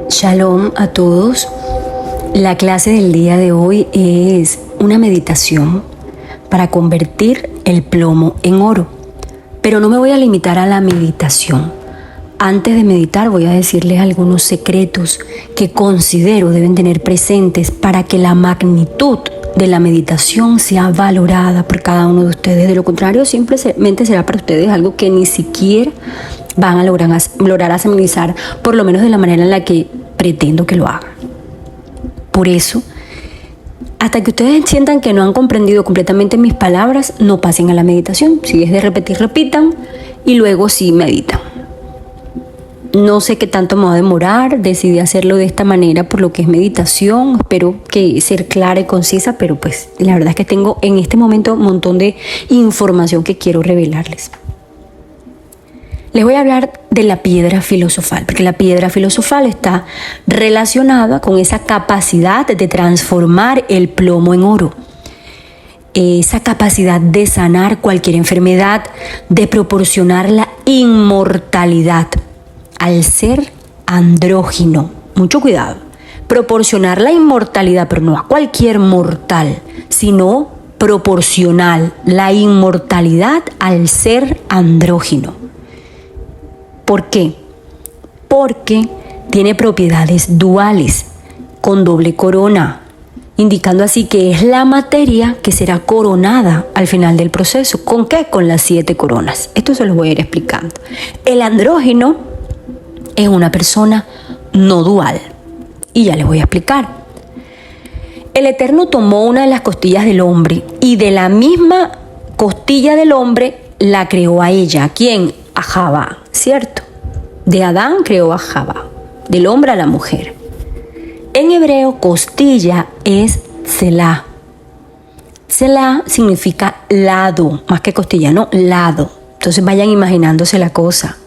Shalom a todos. La clase del día de hoy es una meditación para convertir el plomo en oro. Pero no me voy a limitar a la meditación. Antes de meditar voy a decirles algunos secretos que considero deben tener presentes para que la magnitud de la meditación sea valorada por cada uno de ustedes. De lo contrario, simplemente será para ustedes algo que ni siquiera van a lograr asemilizar, por lo menos de la manera en la que pretendo que lo hagan. Por eso, hasta que ustedes sientan que no han comprendido completamente mis palabras, no pasen a la meditación. Si es de repetir, repitan y luego sí meditan. No sé qué tanto me va a demorar, decidí hacerlo de esta manera por lo que es meditación. Espero que ser clara y concisa, pero pues la verdad es que tengo en este momento un montón de información que quiero revelarles. Les voy a hablar de la piedra filosofal, porque la piedra filosofal está relacionada con esa capacidad de transformar el plomo en oro. Esa capacidad de sanar cualquier enfermedad, de proporcionar la inmortalidad al ser andrógino. Mucho cuidado. Proporcionar la inmortalidad, pero no a cualquier mortal, sino proporcional la inmortalidad al ser andrógino. ¿Por qué? Porque tiene propiedades duales, con doble corona, indicando así que es la materia que será coronada al final del proceso. ¿Con qué? Con las 7 coronas. Esto se los voy a ir explicando. El andrógino es una persona no dual, y ya les voy a explicar. El Eterno tomó una de las costillas del hombre y de la misma costilla del hombre la creó a ella. ¿A quién? A Jabá, ¿cierto? De Adán creó a Jabá, del hombre a la mujer. En hebreo, costilla es Selah. Selah significa lado, más que costilla, no, lado. Entonces vayan imaginándose la cosa.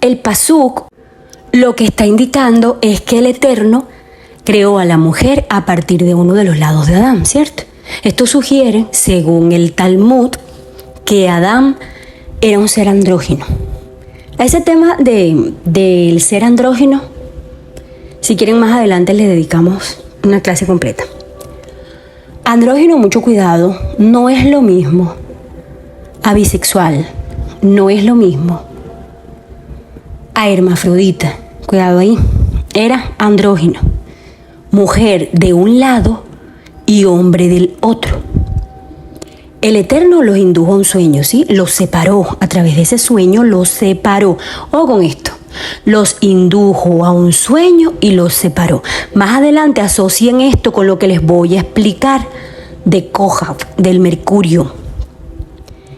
El pasuk lo que está indicando es que el Eterno creó a la mujer a partir de uno de los lados de Adán, ¿cierto? Esto sugiere, según el Talmud, que Adán era un ser andrógino. A ese tema del ser andrógino, si quieren más adelante les dedicamos una clase completa. Andrógino, mucho cuidado, no es lo mismo a bisexual, no es lo mismo a hermafrodita. Cuidado ahí, era andrógino, mujer de un lado y hombre del otro. El Eterno los indujo a un sueño, ¿sí? Los separó, a través de ese sueño los separó. Ojo con esto, los indujo a un sueño y los separó. Más adelante asocien esto con lo que les voy a explicar de Kohav, del mercurio.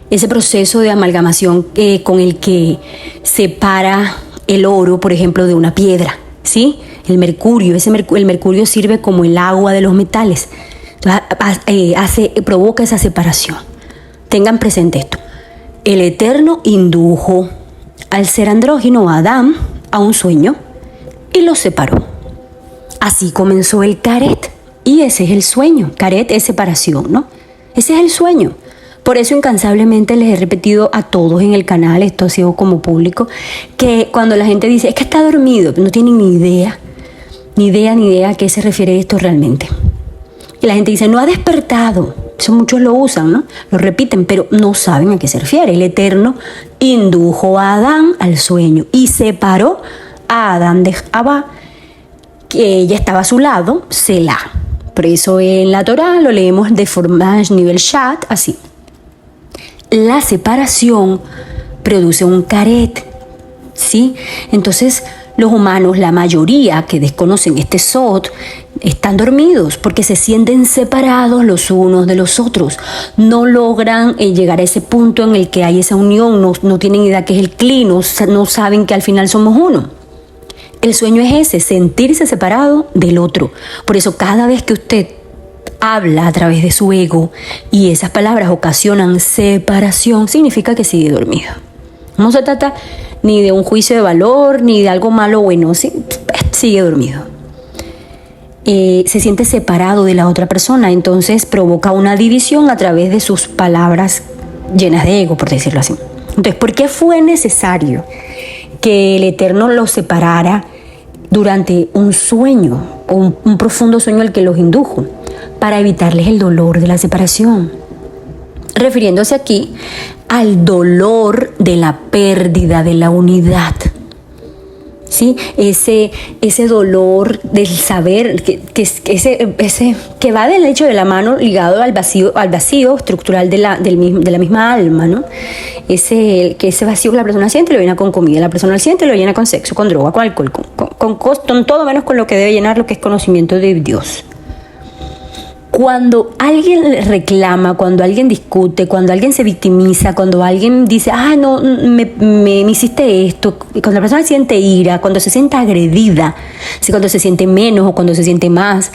Ese proceso de amalgamación con el que separa el oro, por ejemplo, de una piedra, ¿sí? El mercurio, el mercurio sirve como el agua de los metales. Entonces, provoca esa separación. Tengan presente esto. El Eterno indujo al ser andrógino, a Adán, a un sueño y los separó. Así comenzó el caret. Y ese es el sueño. Caret es separación, ¿no? Ese es el sueño. Por eso incansablemente les he repetido a todos en el canal, esto ha sido como público, que cuando la gente dice, es que está dormido, no tienen ni idea a qué se refiere esto realmente. Y la gente dice, no ha despertado. Eso muchos lo usan, ¿no? Lo repiten, pero no saben a qué se refiere. El Eterno indujo a Adán al sueño y separó a Adán de Jabá, que ella estaba a su lado, Selah. Por eso en la Torá lo leemos de forma nivel Shat, así. La separación produce un caret, ¿sí? Entonces, los humanos, la mayoría que desconocen este sod, están dormidos porque se sienten separados los unos de los otros. No logran llegar a ese punto en el que hay esa unión, no tienen idea que es el cli, no saben que al final somos uno. El sueño es ese, sentirse separado del otro. Por eso cada vez que usted habla a través de su ego y esas palabras ocasionan separación, significa que sigue dormido. No se trata ni de un juicio de valor, ni de algo malo o bueno, ¿sí? Sigue dormido. Se siente separado de la otra persona, entonces provoca una división a través de sus palabras llenas de ego, por decirlo así. Entonces, ¿por qué fue necesario que el Eterno los separara durante un sueño, o un profundo sueño al que los indujo, para evitarles el dolor de la separación. Refiriéndose aquí al dolor de la pérdida de la unidad. ¿Sí? Ese dolor del saber, que va del hecho de la mano ligado al vacío estructural de la misma alma, ¿no? Ese vacío que la persona siente lo llena con comida, la persona siente lo llena con sexo, con droga, con alcohol, con todo menos con lo que debe llenar, lo que es conocimiento de Dios. Cuando alguien reclama, cuando alguien discute, cuando alguien se victimiza, cuando alguien dice, no, me hiciste esto, cuando la persona siente ira, cuando se siente agredida, cuando se siente menos o cuando se siente más,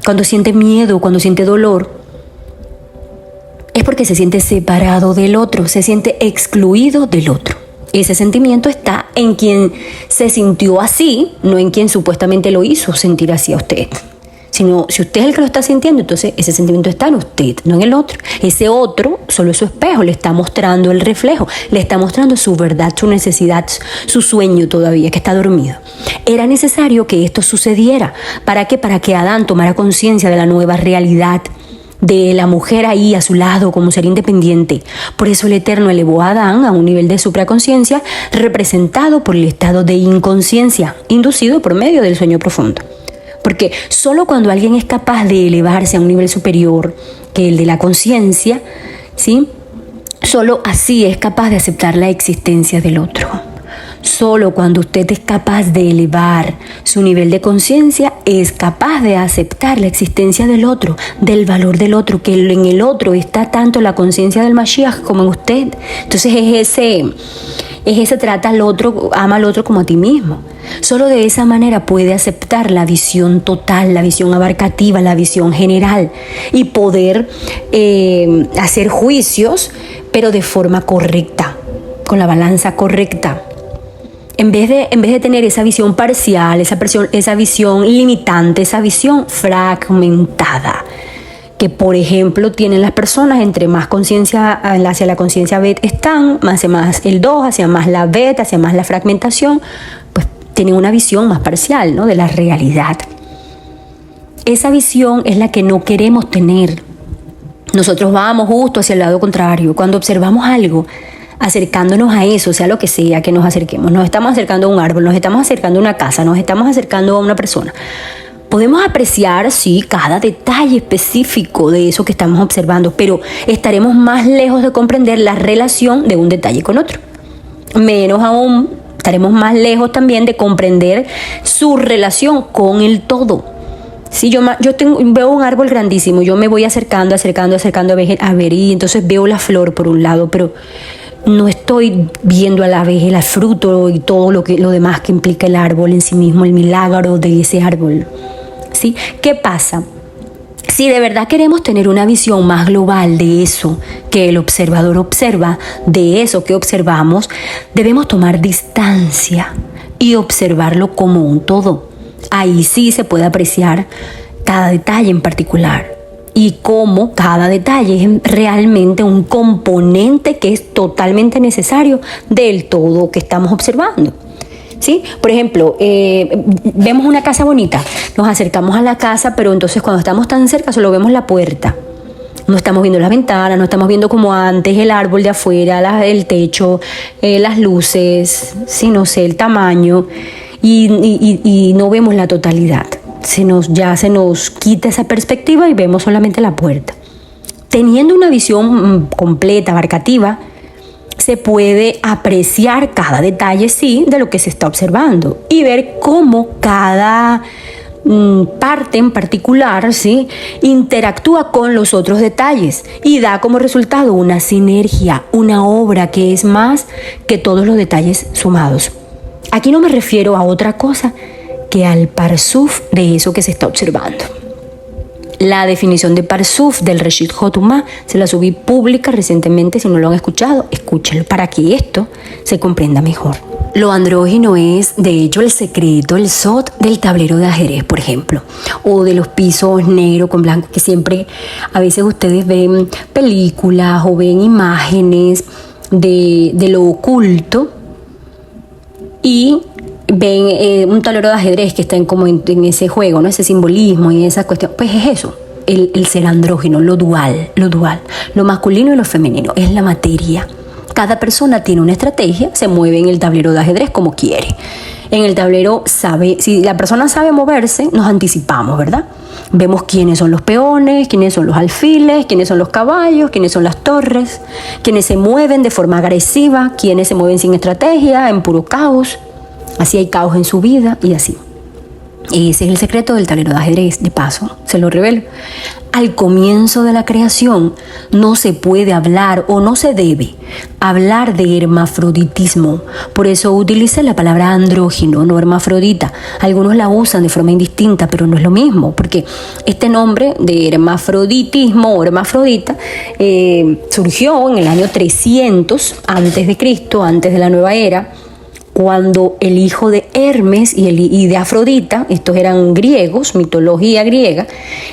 cuando siente miedo, cuando siente dolor, es porque se siente separado del otro, se siente excluido del otro. Ese sentimiento está en quien se sintió así, no en quien supuestamente lo hizo sentir así a usted. Sino si usted es el que lo está sintiendo, entonces ese sentimiento está en usted, no en el otro. Ese otro solo es su espejo, le está mostrando el reflejo, le está mostrando su verdad, su necesidad, su sueño todavía, que está dormido. Era necesario que esto sucediera. ¿Para qué? Para que Adán tomara conciencia de la nueva realidad, de la mujer ahí a su lado como ser independiente. Por eso el Eterno elevó a Adán a un nivel de supraconciencia representado por el estado de inconsciencia, inducido por medio del sueño profundo. Porque solo cuando alguien es capaz de elevarse a un nivel superior que el de la conciencia, ¿sí? Solo así es capaz de aceptar la existencia del otro. Solo cuando usted es capaz de elevar su nivel de conciencia, es capaz de aceptar la existencia del otro, del valor del otro, que en el otro está tanto la conciencia del Mashiach como en usted. Entonces es ese trata al otro, ama al otro como a ti mismo. Solo de esa manera puede aceptar la visión total, la visión abarcativa, la visión general y poder hacer juicios, pero de forma correcta, con la balanza correcta. En vez de tener esa visión parcial, esa visión limitante, esa visión fragmentada, que por ejemplo tienen las personas, entre más conciencia hacia la conciencia Bet están, hacia más el 2, hacia más la Bet, hacia más la fragmentación, pues tienen una visión más parcial, ¿no?, de la realidad. Esa visión es la que no queremos tener. Nosotros vamos justo hacia el lado contrario. Cuando observamos algo, acercándonos a eso, sea lo que sea que nos acerquemos, nos estamos acercando a un árbol, nos estamos acercando a una casa, nos estamos acercando a una persona, podemos apreciar, sí, cada detalle específico de eso que estamos observando, pero estaremos más lejos de comprender la relación de un detalle con otro. Menos aún, estaremos más lejos también de comprender su relación con el todo. Si yo veo un árbol grandísimo, yo me voy acercando a ver, y entonces veo la flor por un lado, pero no estoy viendo a la vez el fruto y todo lo demás que implica el árbol en sí mismo, el milagro de ese árbol. ¿Sí? ¿Qué pasa? Si de verdad queremos tener una visión más global de eso que el observador observa, de eso que observamos, debemos tomar distancia y observarlo como un todo. Ahí sí se puede apreciar cada detalle en particular y cómo cada detalle es realmente un componente que es totalmente necesario del todo que estamos observando. ¿Sí? Por ejemplo, vemos una casa bonita, nos acercamos a la casa, pero entonces cuando estamos tan cerca solo vemos la puerta. No estamos viendo las ventanas, no estamos viendo como antes el árbol de afuera, el techo, las luces, sí, no sé, el tamaño, y no vemos la totalidad. Ya se nos quita esa perspectiva y vemos solamente la puerta. Teniendo una visión completa, abarcativa, se puede apreciar cada detalle, sí, de lo que se está observando y ver cómo cada parte en particular, sí, interactúa con los otros detalles y da como resultado una sinergia, una obra que es más que todos los detalles sumados. Aquí no me refiero a otra cosa que al parsuf de eso que se está observando. La definición de parsuf del Reshit Jotumá se la subí pública recientemente. Si no lo han escuchado, escúchenlo para que esto se comprenda mejor. Lo andrógino es, de hecho, el secreto, el sot del tablero de ajedrez, por ejemplo, o de los pisos negro con blanco, que siempre, a veces ustedes ven películas o ven imágenes de lo oculto, y ven un tablero de ajedrez que está en ese juego, ¿no? Ese simbolismo y esa cuestión, pues es eso, el ser andrógino, lo dual, lo masculino y lo femenino, es la materia. Cada persona tiene una estrategia, se mueve en el tablero de ajedrez como quiere. En el tablero si la persona sabe moverse, nos anticipamos, ¿verdad? Vemos quiénes son los peones, quiénes son los alfiles, quiénes son los caballos, quiénes son las torres, quiénes se mueven de forma agresiva, quiénes se mueven sin estrategia, en puro caos. Así hay caos en su vida y así. Ese es el secreto del tablero de ajedrez, de paso, se lo revelo. Al comienzo de la creación no se puede hablar o no se debe hablar de hermafroditismo. Por eso utilicé la palabra andrógino, no hermafrodita. Algunos la usan de forma indistinta, pero no es lo mismo, porque este nombre de hermafroditismo o hermafrodita surgió en el año 300 antes de Cristo, antes de la nueva era, cuando el hijo de Hermes y de Afrodita, estos eran griegos, mitología griega,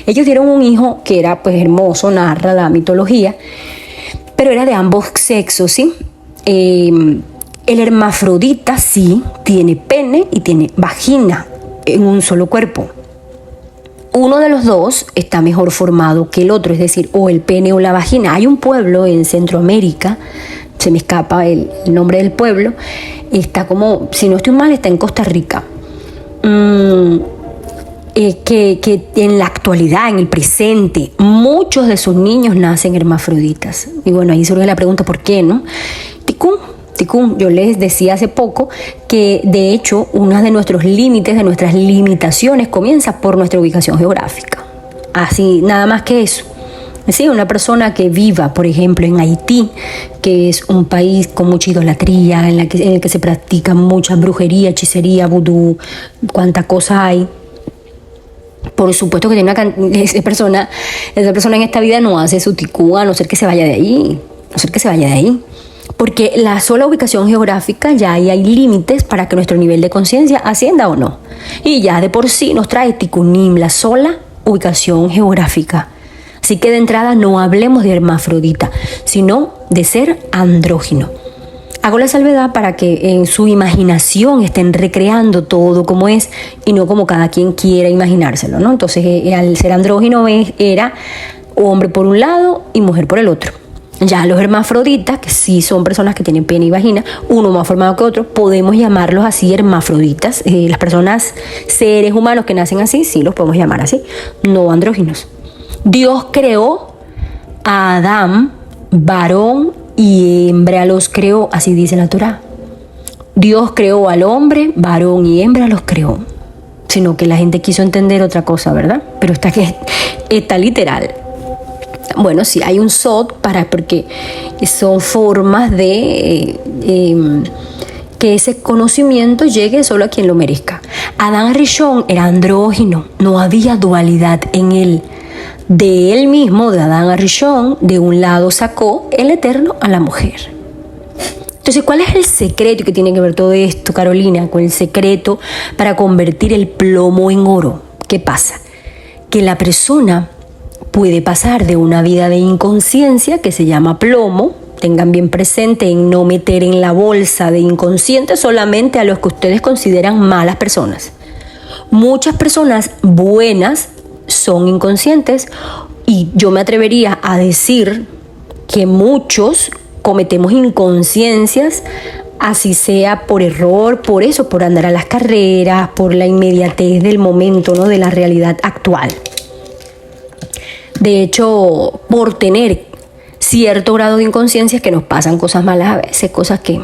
ellos dieron un hijo que era pues hermoso, narra la mitología, pero era de ambos sexos, ¿sí? El hermafrodita sí tiene pene y tiene vagina en un solo cuerpo. Uno de los dos está mejor formado que el otro, es decir, o el pene o la vagina. Hay un pueblo en Centroamérica, se me escapa el nombre del pueblo, está como, si no estoy mal, está en Costa Rica, que en la actualidad, en el presente, muchos de sus niños nacen hermafroditas. Y bueno, ahí surge la pregunta, ¿por qué, no? Ticún, yo les decía hace poco que de hecho uno de nuestros límites, de nuestras limitaciones, comienza por nuestra ubicación geográfica. Así, nada más que eso. Sí, una persona que viva, por ejemplo, en Haití, que es un país con mucha idolatría, en el que se practica mucha brujería, hechicería, vudú, cuánta cosa hay. Por supuesto que esa persona en esta vida no hace su ticú, a no ser que se vaya de ahí, Porque la sola ubicación geográfica ya hay límites para que nuestro nivel de conciencia ascienda o no. Y ya de por sí nos trae ticunim, la sola ubicación geográfica. Así que de entrada no hablemos de hermafrodita, sino de ser andrógino. Hago la salvedad para que en su imaginación estén recreando todo como es y no como cada quien quiera imaginárselo, ¿no? Entonces, al ser andrógino era hombre por un lado y mujer por el otro. Ya los hermafroditas, que sí son personas que tienen pene y vagina, uno más formado que otro, podemos llamarlos así hermafroditas. Las personas, seres humanos que nacen así, sí los podemos llamar así, no andróginos. Dios creó a Adán, varón y hembra los creó, así dice la Torá. Dios creó al hombre, varón y hembra los creó. Sino que la gente quiso entender otra cosa, ¿verdad? Pero está literal. Bueno, sí, hay un sod porque son formas de que ese conocimiento llegue solo a quien lo merezca. Adán Rishon era andrógino, no había dualidad en él. De él mismo, de Adán a Rishon, de un lado sacó el Eterno a la mujer. Entonces, ¿cuál es el secreto que tiene que ver todo esto, Carolina? Con el secreto para convertir el plomo en oro. ¿Qué pasa? Que la persona puede pasar de una vida de inconsciencia, que se llama plomo, tengan bien presente en no meter en la bolsa de inconsciente solamente a los que ustedes consideran malas personas. Muchas personas buenas son inconscientes y yo me atrevería a decir que muchos cometemos inconsciencias, así sea por error, por eso, por andar a las carreras, por la inmediatez del momento, ¿no? De la realidad actual. De hecho, por tener cierto grado de inconsciencia es que nos pasan cosas malas a veces, cosas que...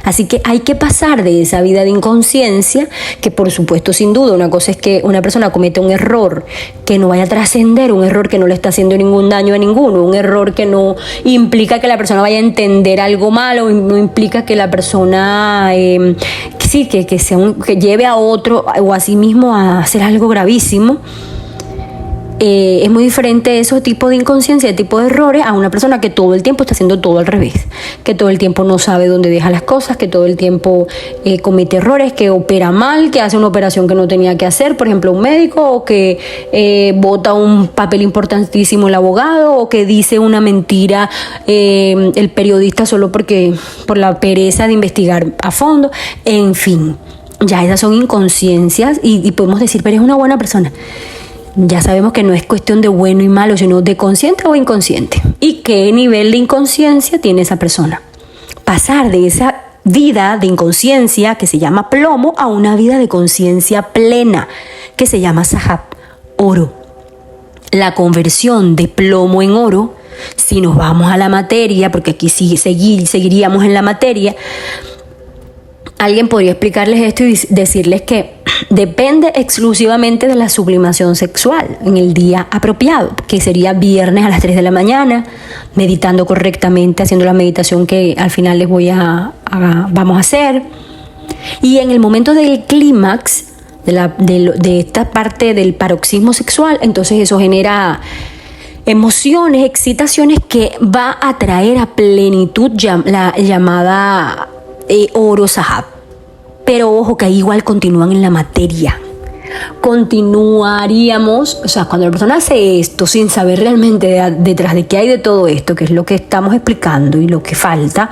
Así que hay que pasar de esa vida de inconsciencia, que por supuesto, sin duda, una cosa es que una persona comete un error que no vaya a trascender, un error que no le está haciendo ningún daño a ninguno, un error que no implica que la persona vaya a entender algo malo, no implica que la persona que lleve a otro o a sí mismo a hacer algo gravísimo. Es muy diferente esos tipos de inconsciencia, de tipo de errores, a una persona que todo el tiempo está haciendo todo al revés, que todo el tiempo no sabe dónde deja las cosas, que todo el tiempo comete errores, que opera mal, que hace una operación que no tenía que hacer, por ejemplo, un médico, o que bota un papel importantísimo el abogado, o que dice una mentira el periodista solo por la pereza de investigar a fondo, en fin. Ya esas son inconsciencias y podemos decir, pero es una buena persona. Ya sabemos que no es cuestión de bueno y malo, sino de consciente o inconsciente. ¿Y qué nivel de inconsciencia tiene esa persona? Pasar de esa vida de inconsciencia que se llama plomo a una vida de conciencia plena que se llama sahab, oro. La conversión de plomo en oro, si nos vamos a la materia, porque aquí sí seguiríamos en la materia, alguien podría explicarles esto y decirles que depende exclusivamente de la sublimación sexual en el día apropiado, que sería viernes a las 3 de la mañana, meditando correctamente, haciendo la meditación que al final les vamos a hacer. Y en el momento del clímax, de esta parte del paroxismo sexual, entonces eso genera emociones, excitaciones que va a traer a plenitud la llamada oro sahab. Pero ojo que ahí igual continúan en la materia. Continuaríamos, o sea, cuando la persona hace esto sin saber realmente detrás de qué hay de todo esto, que es lo que estamos explicando y lo que falta,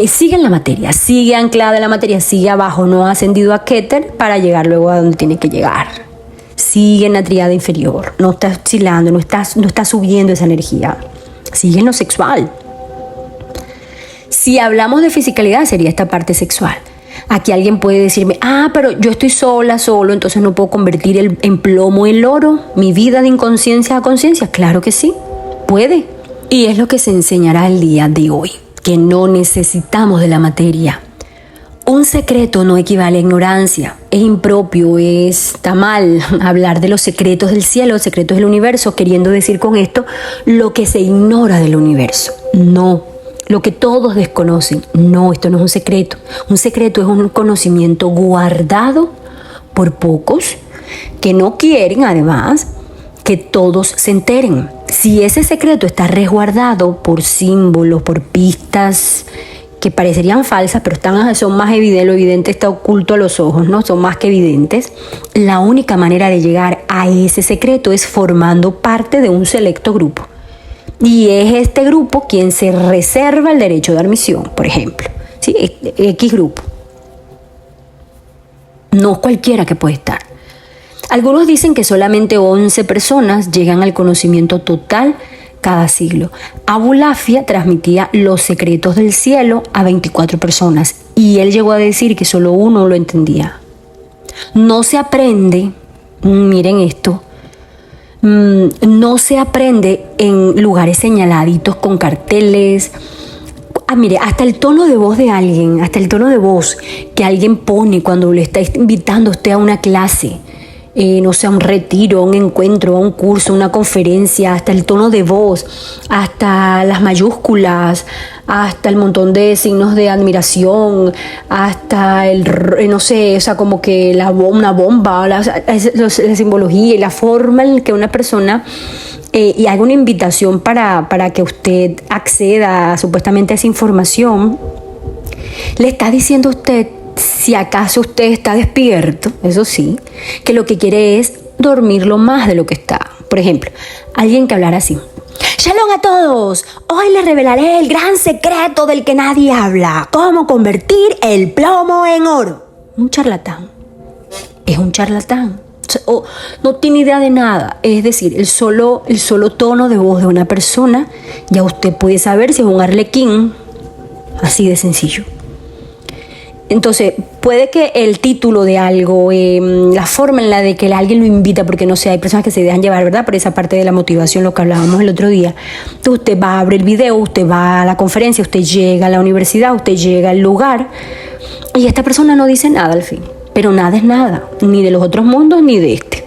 sigue en la materia, sigue anclada en la materia, sigue abajo, no ha ascendido a Keter para llegar luego a donde tiene que llegar. Sigue en la tríada inferior, no está oscilando, no está subiendo esa energía, sigue en lo sexual. Si hablamos de fisicalidad, sería esta parte sexual. Aquí alguien puede decirme, pero yo estoy solo, entonces no puedo convertir en plomo el oro, mi vida de inconsciencia a conciencia. Claro que sí, puede. Y es lo que se enseñará el día de hoy, que no necesitamos de la materia. Un secreto no equivale a ignorancia, es impropio, está mal hablar de los secretos del cielo, los secretos del universo, queriendo decir con esto lo que se ignora del universo. No. Lo que todos desconocen. No, esto no es un secreto. Un secreto es un conocimiento guardado por pocos que no quieren, además, que todos se enteren. Si ese secreto está resguardado por símbolos, por pistas que parecerían falsas, pero son más evidentes, lo evidente está oculto a los ojos, ¿no? Son más que evidentes. La única manera de llegar a ese secreto es formando parte de un selecto grupo. Y es este grupo quien se reserva el derecho de admisión, por ejemplo. ¿Sí? X grupo. No cualquiera que puede estar. Algunos dicen que solamente 11 personas llegan al conocimiento total cada siglo. Abulafia transmitía los secretos del cielo a 24 personas y él llegó a decir que solo uno lo entendía. No se aprende, miren esto, no se aprende en lugares señaladitos con carteles. Mire, hasta el tono de voz de alguien, hasta el tono de voz que alguien pone cuando le está invitando a usted a una clase, no sé, a un retiro, a un encuentro, a un curso, a una conferencia, hasta el tono de voz, hasta las mayúsculas, hasta el montón de signos de admiración, hasta no sé, o sea, como que una bomba, la simbología y la forma en que una persona y haga una invitación para que usted acceda supuestamente a esa información, le está diciendo a usted, si acaso usted está despierto, eso sí, que lo que quiere es dormirlo más de lo que está. Por ejemplo, alguien que hablara así: ¡Shalom a todos! Hoy les revelaré el gran secreto del que nadie habla. ¿Cómo convertir el plomo en oro? Un charlatán. Es un charlatán. No tiene idea de nada. Es decir, el solo tono de voz de una persona, ya usted puede saber si es un arlequín. Así de sencillo. Entonces, puede que el título de algo, la forma en la de que alguien lo invita, porque no sé, hay personas que se dejan llevar, ¿verdad? Por esa parte de la motivación, lo que hablábamos el otro día. Entonces, usted va a abrir el video, usted va a la conferencia, usted llega a la universidad, usted llega al lugar y esta persona no dice nada al fin. Pero nada es nada, ni de los otros mundos ni de este.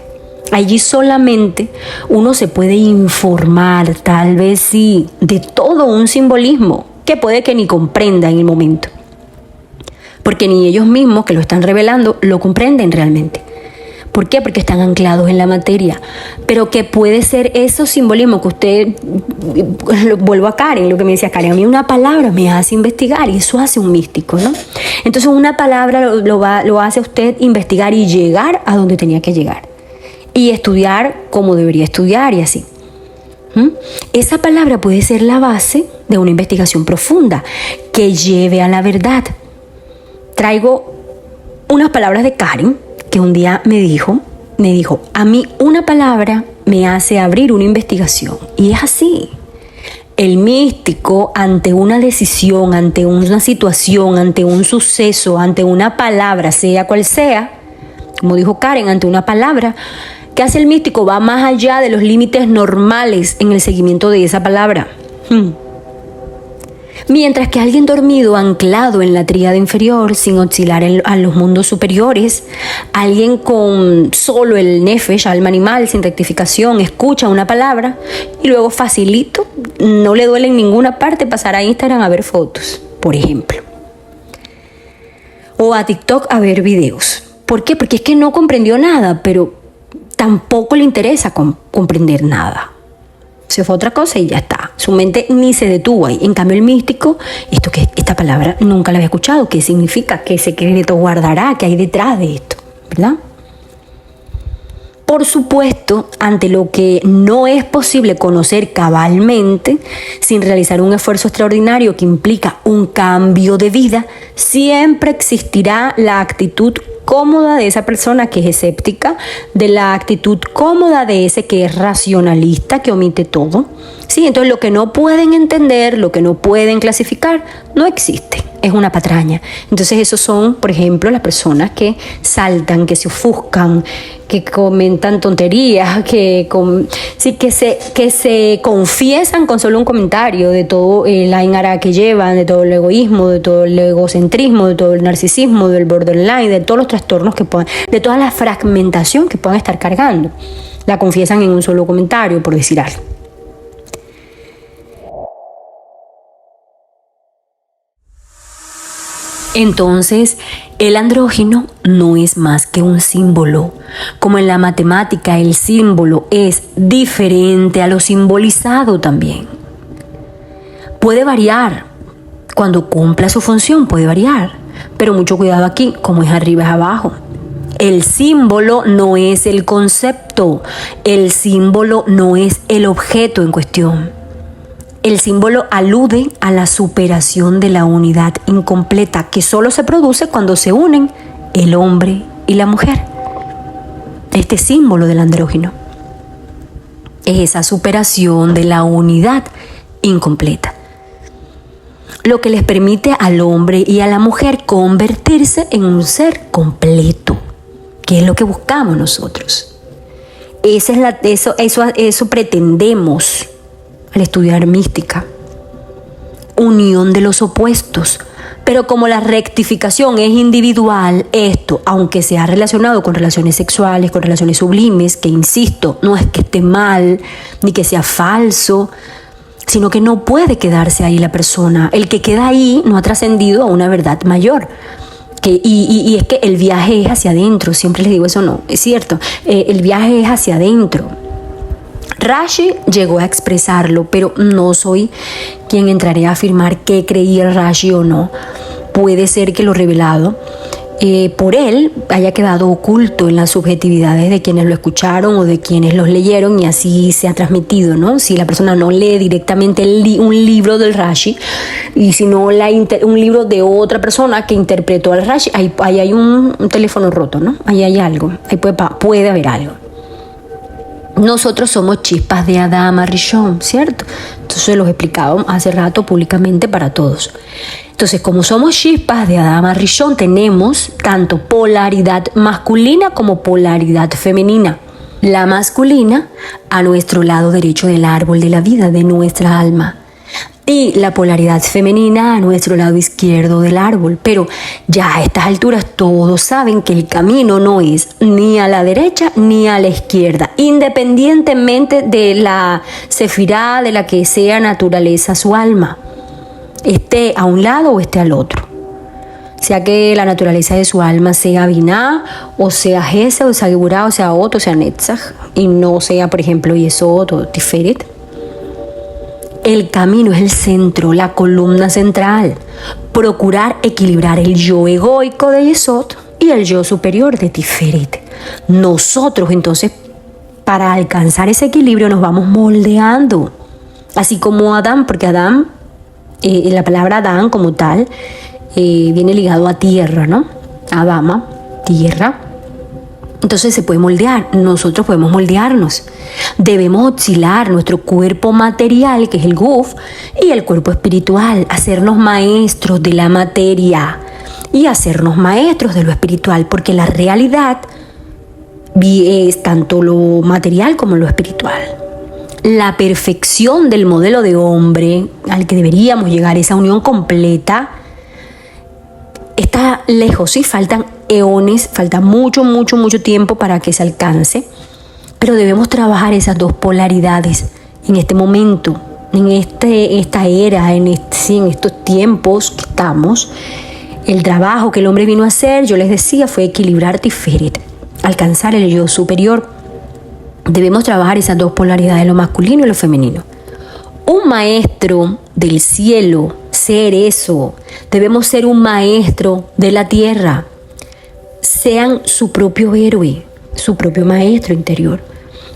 Allí solamente uno se puede informar, tal vez sí, de todo un simbolismo que puede que ni comprenda en el momento. Porque ni ellos mismos que lo están revelando lo comprenden realmente. ¿Por qué? Porque están anclados en la materia. Pero que puede ser esos simbolismos que usted, vuelvo a Karen, lo que me decía Karen, a mí una palabra me hace investigar y eso hace un místico, ¿no? Entonces una palabra lo hace a usted investigar y llegar a donde tenía que llegar. Y estudiar como debería estudiar y así. Esa palabra puede ser la base de una investigación profunda que lleve a la verdad. Traigo unas palabras de Karen que un día me dijo, a mí una palabra me hace abrir una investigación. Y es así. El místico, ante una decisión, ante una situación, ante un suceso, ante una palabra, sea cual sea, como dijo Karen, ante una palabra, ¿qué hace el místico? Va más allá de los límites normales en el seguimiento de esa palabra. Mientras que alguien dormido, anclado en la tríada inferior, sin oscilar a los mundos superiores, alguien con solo el nefesh, alma animal, sin rectificación, escucha una palabra y luego facilito, no le duele en ninguna parte pasar a Instagram a ver fotos, por ejemplo. O a TikTok a ver videos. ¿Por qué? Porque es que no comprendió nada, pero tampoco le interesa comprender nada. Se fue otra cosa y ya está. Su mente ni se detuvo ahí. En cambio, el místico, esta palabra nunca la había escuchado. ¿Qué significa? ¿Qué secreto guardará? ¿Qué hay detrás de esto? ¿Verdad? Por supuesto, ante lo que no es posible conocer cabalmente, sin realizar un esfuerzo extraordinario que implica un cambio de vida, siempre existirá la actitud cómoda de esa persona que es escéptica, de la actitud cómoda de ese que es racionalista, que omite todo. Sí, entonces lo que no pueden entender, lo que no pueden clasificar, no existe. Es una patraña. Entonces esos son, por ejemplo, las personas que saltan, que se ofuscan, que comentan tonterías, que se confiesan con solo un comentario de todo el aingara que llevan, de todo el egoísmo, de todo el egocentrismo, de todo el narcisismo, del borderline, de todos los trastornos que puedan, de toda la fragmentación que puedan estar cargando. La confiesan en un solo comentario, por decir algo. Entonces, el andrógino no es más que un símbolo. Como en la matemática el símbolo es diferente a lo simbolizado también. Puede variar. Cuando cumpla su función puede variar. Pero mucho cuidado aquí, como es arriba es abajo. El símbolo no es el concepto. El símbolo no es el objeto en cuestión. El símbolo alude a la superación de la unidad incompleta que solo se produce cuando se unen el hombre y la mujer. Este símbolo del andrógino es esa superación de la unidad incompleta, lo que les permite al hombre y a la mujer convertirse en un ser completo, que es lo que buscamos nosotros. Eso pretendemos al estudiar mística, unión de los opuestos. Pero como la rectificación es individual, esto, aunque sea relacionado con relaciones sexuales, con relaciones sublimes, que insisto, no es que esté mal, ni que sea falso, sino que no puede quedarse ahí la persona. El que queda ahí no ha trascendido a una verdad mayor. Y es que el viaje es hacia adentro, siempre les digo eso, no, es cierto, el viaje es hacia adentro. Rashi llegó a expresarlo, pero no soy quien entraré a afirmar qué creía Rashi o no. Puede ser que lo revelado por él haya quedado oculto en las subjetividades de quienes lo escucharon o de quienes los leyeron y así se ha transmitido, ¿no? Si la persona no lee directamente un libro del Rashi y si no un libro de otra persona que interpretó al Rashi, ahí hay un teléfono roto, ¿no? Ahí hay algo, ahí puede haber algo. Nosotros somos chispas de Adama Rishon, ¿cierto? Entonces los he explicado hace rato públicamente para todos. Entonces, como somos chispas de Adama Rishon, tenemos tanto polaridad masculina como polaridad femenina. La masculina a nuestro lado derecho del árbol de la vida, de nuestra alma. Y la polaridad femenina a nuestro lado izquierdo del árbol. Pero ya a estas alturas todos saben que el camino no es ni a la derecha ni a la izquierda, independientemente de la sefirá de la que sea naturaleza su alma, esté a un lado o esté al otro. sea que la naturaleza de su alma sea Binah, o sea Gesed, o sea Geburah, o sea Ot, o sea Netzach, y no sea, por ejemplo, Yesod o Tiferet. El camino es el centro, la columna central. Procurar equilibrar el yo egoico de Yesod y el yo superior de Tiferet. Nosotros, entonces, para alcanzar ese equilibrio nos vamos moldeando. Así como Adán, porque Adán, la palabra Adán como tal, viene ligado a tierra, ¿no? Adama, tierra. Entonces se puede moldear, nosotros podemos moldearnos. Debemos oscilar nuestro cuerpo material, que es el guf, y el cuerpo espiritual, hacernos maestros de la materia y hacernos maestros de lo espiritual, porque la realidad es tanto lo material como lo espiritual. La perfección del modelo de hombre al que deberíamos llegar, esa unión completa, está lejos, sí, faltan eones, falta mucho tiempo para que se alcance, pero debemos trabajar esas dos polaridades en este momento, en esta era, en estos tiempos que estamos. El trabajo que el hombre vino a hacer, yo les decía, fue equilibrar Tiferet, alcanzar el yo superior. Debemos trabajar esas dos polaridades, lo masculino y lo femenino. Un maestro del cielo, ser eso. Debemos ser un maestro de la tierra. Sean su propio héroe, su propio maestro interior.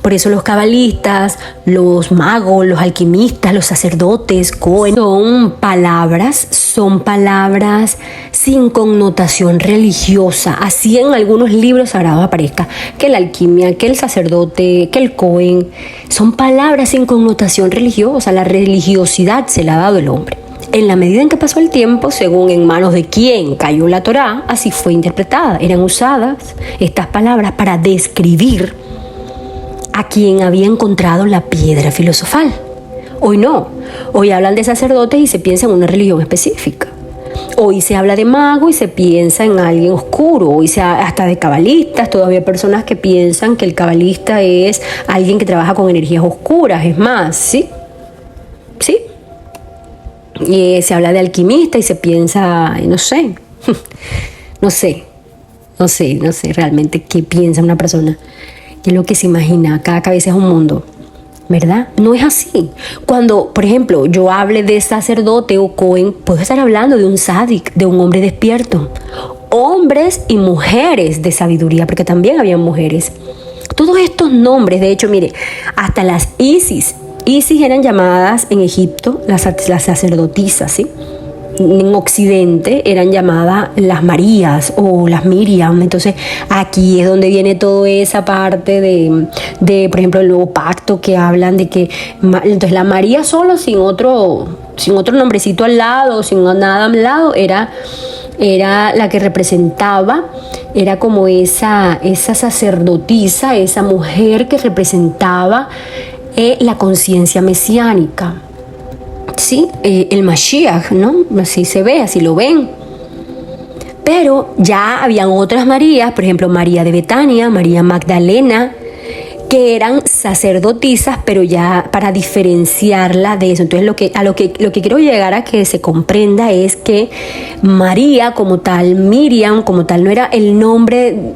Por eso los cabalistas, los magos, los alquimistas, los sacerdotes, Cohen, son palabras sin connotación religiosa. Así en algunos libros sagrados aparezca que la alquimia, que el sacerdote, que el Cohen, son palabras sin connotación religiosa. La religiosidad se la ha dado el hombre. En la medida en que pasó el tiempo, según en manos de quién cayó la Torá, así fue interpretada. Eran usadas estas palabras para describir a quien había encontrado la piedra filosofal. Hoy no. Hoy hablan de sacerdotes y se piensa en una religión específica. Hoy se habla de mago y se piensa en alguien oscuro. Hoy se habla hasta de cabalistas. Todavía hay personas que piensan que el cabalista es alguien que trabaja con energías oscuras. Es más, ¿sí? ¿Sí? Y se habla de alquimista y se piensa, no sé, no sé realmente qué piensa una persona, qué es lo que se imagina. Cada cabeza es un mundo, ¿verdad? No es así. Cuando, por ejemplo, yo hable de sacerdote o Cohen, puedo estar hablando de un sádic, de un hombre despierto. Hombres y mujeres de sabiduría, porque también habían mujeres. Todos estos nombres, de hecho, mire, hasta las Isis eran llamadas en Egipto las sacerdotisas, ¿sí? En Occidente eran llamadas las Marías o las Miriam. Entonces aquí es donde viene toda esa parte de por ejemplo, el nuevo pacto, que hablan de que entonces la María solo, sin otro nombrecito al lado, sin nada al lado, era la que representaba, era como esa sacerdotisa, esa mujer que representaba la conciencia mesiánica. Sí, el Mashiach, ¿no? Así se ve, así lo ven. Pero ya habían otras Marías, por ejemplo, María de Betania, María Magdalena, que eran sacerdotisas, pero ya para diferenciarla de eso. Entonces lo que quiero llegar a que se comprenda es que María como tal, Miriam como tal, no era el nombre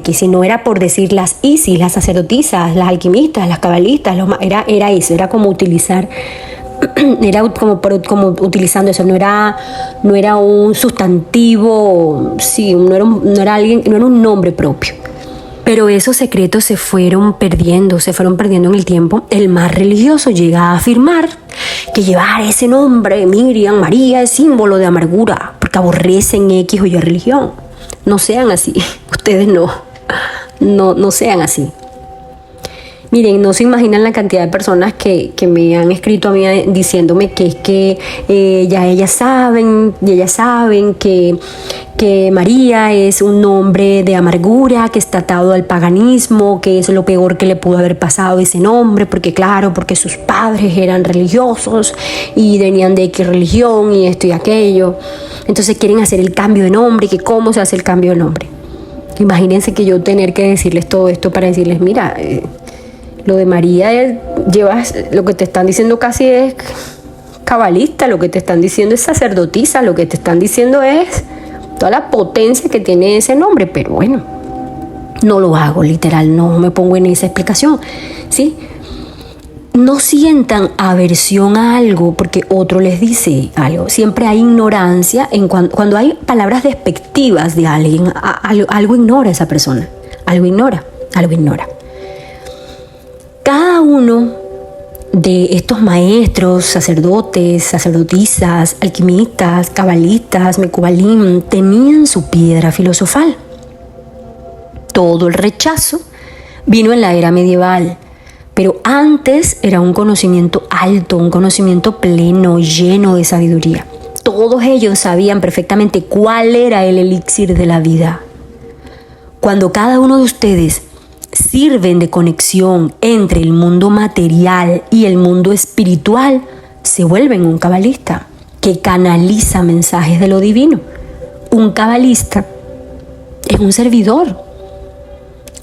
que, si no era por decir las Isis, las sacerdotisas, las alquimistas, las cabalistas, era eso, era como utilizar, era como utilizando eso, no era un sustantivo, sí, no era un nombre propio. Pero esos secretos se fueron perdiendo en el tiempo. El más religioso llega a afirmar que llevar ese nombre, Miriam, María, es símbolo de amargura, porque aborrecen X o Y religión. No sean así, ustedes no sean así. Miren, no se imaginan la cantidad de personas que me han escrito a mí diciéndome que es que ya ellas saben que María es un nombre de amargura, que está atado al paganismo, que es lo peor que le pudo haber pasado a ese nombre, porque sus padres eran religiosos y venían de X religión y esto y aquello. Entonces quieren hacer el cambio de nombre, que cómo se hace el cambio de nombre. Imagínense que yo tener que decirles todo esto para decirles, mira, lo de María, lo que te están diciendo casi cabalista, lo que te están diciendo es sacerdotisa, lo que te están diciendo es toda la potencia que tiene ese nombre, pero bueno, no lo hago, literal, no me pongo en esa explicación, ¿sí? No sientan aversión a algo porque otro les dice algo. Siempre hay ignorancia cuando hay palabras despectivas de alguien. Algo ignora esa persona. Algo ignora. Cada uno de estos maestros, sacerdotes, sacerdotisas, alquimistas, cabalistas, mecubalim, tenían su piedra filosofal. Todo el rechazo vino en la era medieval. Pero antes era un conocimiento alto, un conocimiento pleno, lleno de sabiduría. Todos ellos sabían perfectamente cuál era el elixir de la vida. Cuando cada uno de ustedes sirven de conexión entre el mundo material y el mundo espiritual, se vuelven un cabalista que canaliza mensajes de lo divino. Un cabalista es un servidor,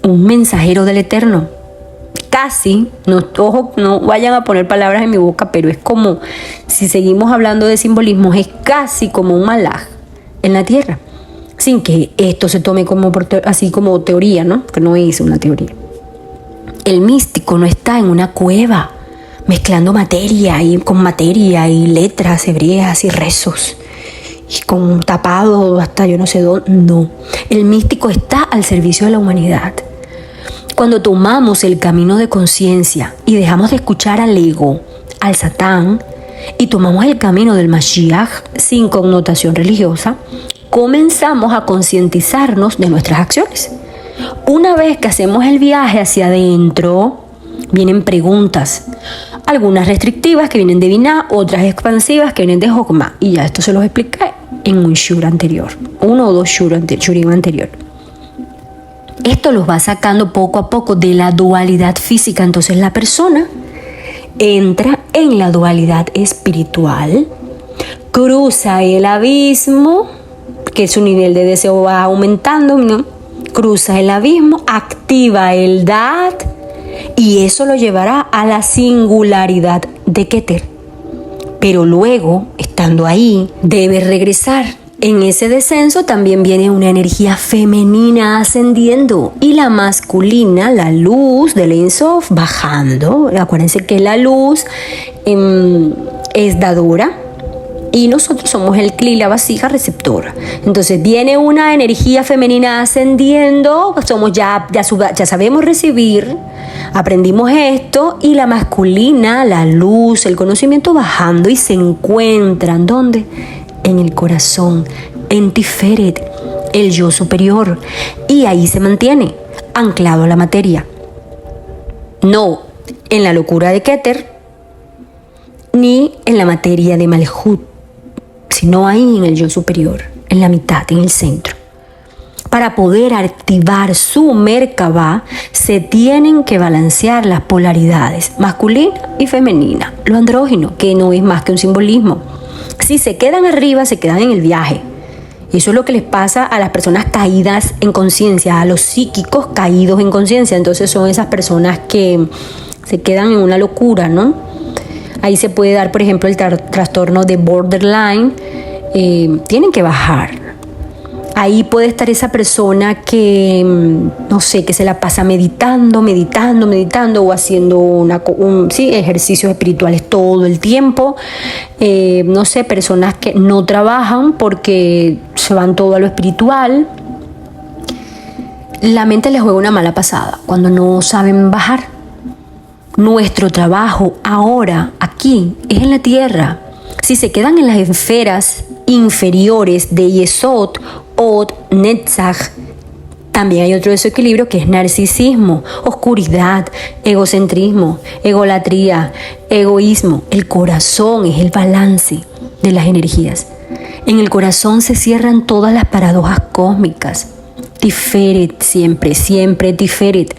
un mensajero del Eterno. Casi, ojo, no vayan a poner palabras en mi boca, pero es como, si seguimos hablando de simbolismos, es casi como un malaj en la tierra, sin que esto se tome como así como teoría, ¿no? Que no es una teoría. El místico no está en una cueva mezclando materia y letras hebreas y rezos y con tapado hasta yo no sé dónde. No, el místico está al servicio de la humanidad. Cuando tomamos el camino de conciencia y dejamos de escuchar al ego, al Satán, y tomamos el camino del Mashiach sin connotación religiosa, comenzamos a concientizarnos de nuestras acciones. Una vez que hacemos el viaje hacia adentro, vienen preguntas, algunas restrictivas que vienen de Binah, otras expansivas que vienen de Jokmah, y ya esto se los expliqué en un shur anterior, uno o dos shurim anterior. Esto los va sacando poco a poco de la dualidad física. Entonces la persona entra en la dualidad espiritual, cruza el abismo, que su nivel de deseo va aumentando, ¿no? Cruza el abismo, activa el Dat, y eso lo llevará a la singularidad de Keter. Pero luego, estando ahí, debe regresar. En ese descenso también viene una energía femenina ascendiendo y la masculina, la luz del Ein Sof, bajando. Acuérdense que la luz es dadora y nosotros somos el Kli, la vasija receptora. Entonces viene una energía femenina ascendiendo, somos ya sabemos recibir, aprendimos esto, y la masculina, la luz, el conocimiento bajando, y se encuentran ¿dónde? En el corazón, en Tiferet, el yo superior, y ahí se mantiene, anclado a la materia. No en la locura de Keter, ni en la materia de Malhut, sino ahí en el yo superior, en la mitad, en el centro. Para poder activar su Merkabah, se tienen que balancear las polaridades, masculina y femenina, lo andrógino, que no es más que un simbolismo. Si se quedan arriba, se quedan en el viaje. Y eso es lo que les pasa a las personas caídas en conciencia, a los psíquicos caídos en conciencia. Entonces son esas personas que se quedan en una locura, ¿no? Ahí se puede dar, por ejemplo, el trastorno de borderline. Tienen que bajar. Ahí puede estar esa persona que, no sé, que se la pasa meditando o haciendo ejercicios espirituales todo el tiempo. No sé, personas que no trabajan porque se van todo a lo espiritual. La mente les juega una mala pasada cuando no saben bajar. Nuestro trabajo ahora, aquí, es en la tierra. Si se quedan en las esferas inferiores de Yesod, Od, Netzach, también hay otro desequilibrio que es narcisismo, oscuridad, egocentrismo, egolatría, egoísmo. El corazón es el balance de las energías. En el corazón se cierran todas las paradojas cósmicas. Tiferet, siempre, siempre Tiferet.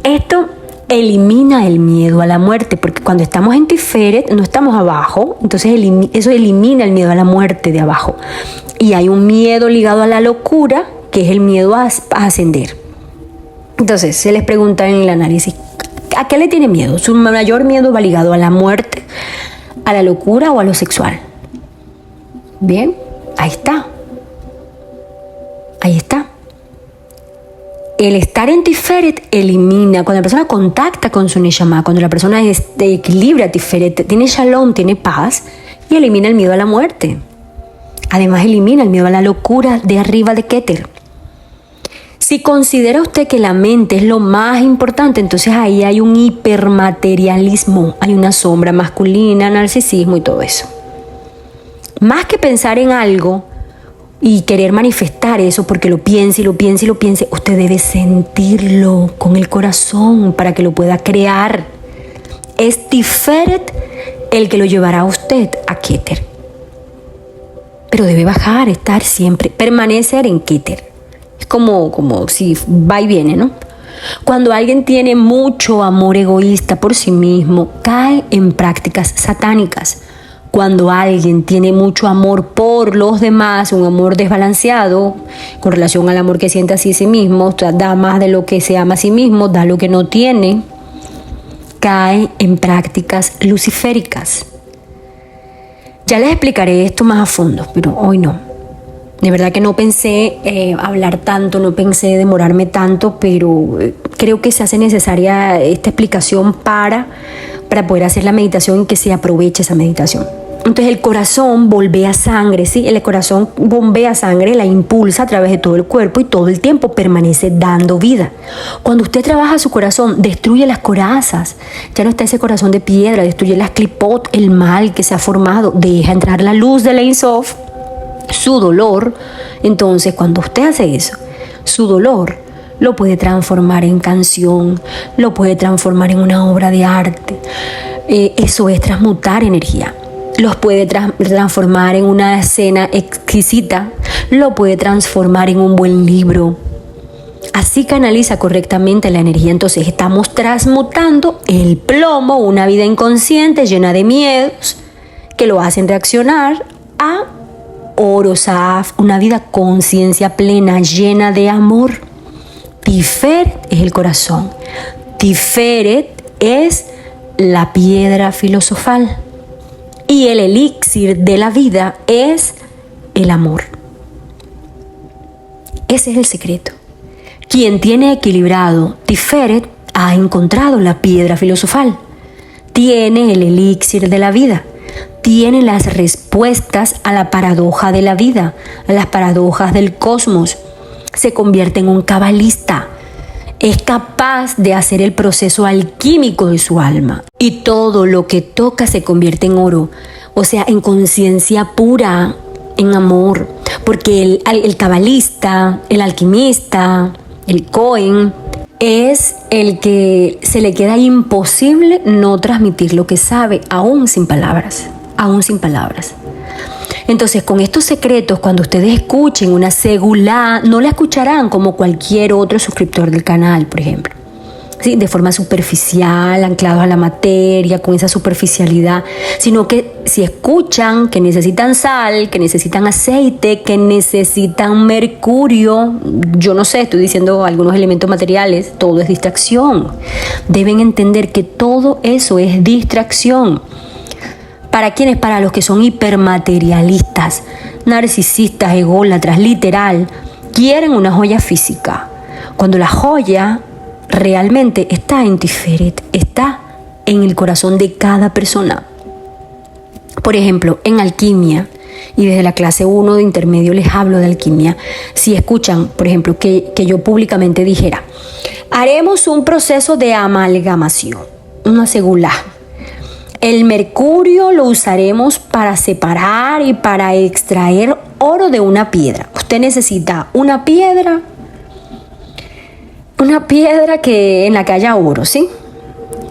Esto elimina el miedo a la muerte, porque cuando estamos en Tiferet no estamos abajo, entonces eso elimina el miedo a la muerte de abajo. Y hay un miedo ligado a la locura, que es el miedo a ascender. Entonces se les pregunta en el análisis, ¿a qué le tiene miedo? Su mayor miedo va ligado a la muerte, a la locura o a lo sexual. Bien, ahí está. Ahí está. El estar en Tiferet elimina, cuando la persona contacta con su Neshama, cuando la persona equilibra Tiferet, tiene Shalom, tiene paz, y elimina el miedo a la muerte. Además elimina el miedo a la locura de arriba de Keter. Si considera usted que la mente es lo más importante, entonces ahí hay un hipermaterialismo, hay una sombra masculina, narcisismo y todo eso. Más que pensar en algo y querer manifestar eso porque lo piense y lo piense y lo piense, usted debe sentirlo con el corazón para que lo pueda crear. Es Tiferet el que lo llevará a usted a Keter. Pero debe bajar, estar siempre, permanecer en Keter. Es como si va y viene, ¿no? Cuando alguien tiene mucho amor egoísta por sí mismo, cae en prácticas satánicas. Cuando alguien tiene mucho amor por los demás, un amor desbalanceado con relación al amor que siente hacia sí mismo, o sea, da más de lo que se ama a sí mismo, da lo que no tiene, cae en prácticas luciféricas. Ya les explicaré esto más a fondo, pero hoy no. De verdad que no pensé hablar tanto, no pensé demorarme tanto, pero creo que se hace necesaria esta explicación para poder hacer la meditación y que se aproveche esa meditación. Entonces el corazón bombea sangre, ¿sí? El corazón bombea sangre, la impulsa a través de todo el cuerpo y todo el tiempo permanece dando vida. Cuando usted trabaja su corazón, destruye las corazas. Ya no está ese corazón de piedra, destruye las clipot, el mal que se ha formado, deja entrar la luz de la Ein Sof, su dolor. Entonces cuando usted hace eso, su dolor lo puede transformar en canción, lo puede transformar en una obra de arte. Eso es transmutar energía. Los puede transformar en una escena exquisita, lo puede transformar en un buen libro. Así canaliza correctamente la energía. Entonces estamos transmutando el plomo, una vida inconsciente llena de miedos que lo hacen reaccionar, a oro saf, una vida conciencia plena, llena de amor. Tiferet es el corazón. Tiferet es la piedra filosofal. Y el elixir de la vida es el amor. Ese es el secreto. Quien tiene equilibrado Tiferet ha encontrado la piedra filosofal. Tiene el elixir de la vida. Tiene las respuestas a la paradoja de la vida, a las paradojas del cosmos. Se convierte en un cabalista. Es capaz de hacer el proceso alquímico de su alma. Y todo lo que toca se convierte en oro. O sea, en conciencia pura, en amor. Porque el cabalista, el alquimista, el Cohen, es el que se le queda imposible no transmitir lo que sabe, aún sin palabras. Aún sin palabras. Entonces, con estos secretos, cuando ustedes escuchen una segulá, no la escucharán como cualquier otro suscriptor del canal, por ejemplo. ¿Sí? De forma superficial, anclados a la materia, con esa superficialidad, sino que si escuchan que necesitan sal, que necesitan aceite, que necesitan mercurio, yo no sé, estoy diciendo algunos elementos materiales, todo es distracción. Deben entender que todo eso es distracción. ¿Para quiénes? Para los que son hipermaterialistas, narcisistas, ególatras, literal, quieren una joya física. Cuando la joya realmente está en Tiferet, está en el corazón de cada persona. Por ejemplo, en alquimia, y desde la clase 1 de intermedio les hablo de alquimia, si escuchan, por ejemplo, que yo públicamente dijera, haremos un proceso de amalgamación, una segulá. El mercurio lo usaremos para separar y para extraer oro de una piedra. Usted necesita una piedra que en la que haya oro, ¿sí?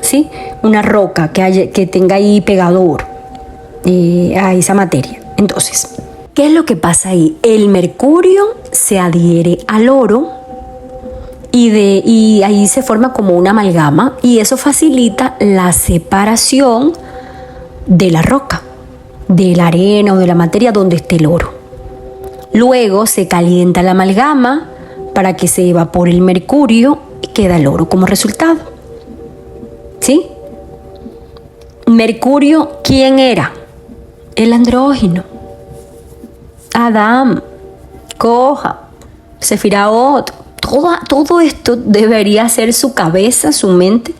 ¿Sí? Una roca que tenga ahí pegado oro a esa materia. Entonces, ¿qué es lo que pasa ahí? El mercurio se adhiere al oro y ahí se forma como una amalgama y eso facilita la separación de la roca, de la arena o de la materia donde esté el oro. Luego se calienta la amalgama para que se evapore el mercurio y queda el oro como resultado. ¿Sí? Mercurio, ¿quién era? El andrógino. Adán, Coja, Sefiraot. Todo esto debería ser su cabeza, su mente.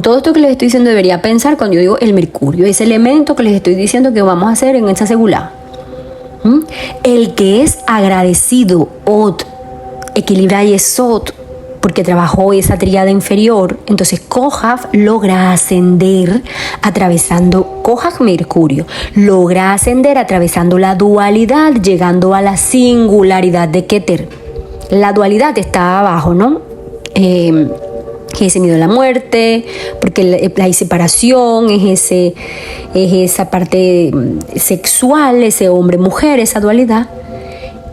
Todo esto que les estoy diciendo debería pensar cuando yo digo el mercurio, ese elemento que les estoy diciendo que vamos a hacer en esta segula. El que es agradecido, Ot, equilibra Yesod, porque trabajó esa tríada inferior. Entonces Kohaf logra ascender atravesando, Kohaf Mercurio, logra ascender atravesando la dualidad, llegando a la singularidad de Keter. La dualidad está abajo, ¿no? Ese miedo a la muerte, porque hay separación, es esa parte sexual, ese hombre-mujer, esa dualidad,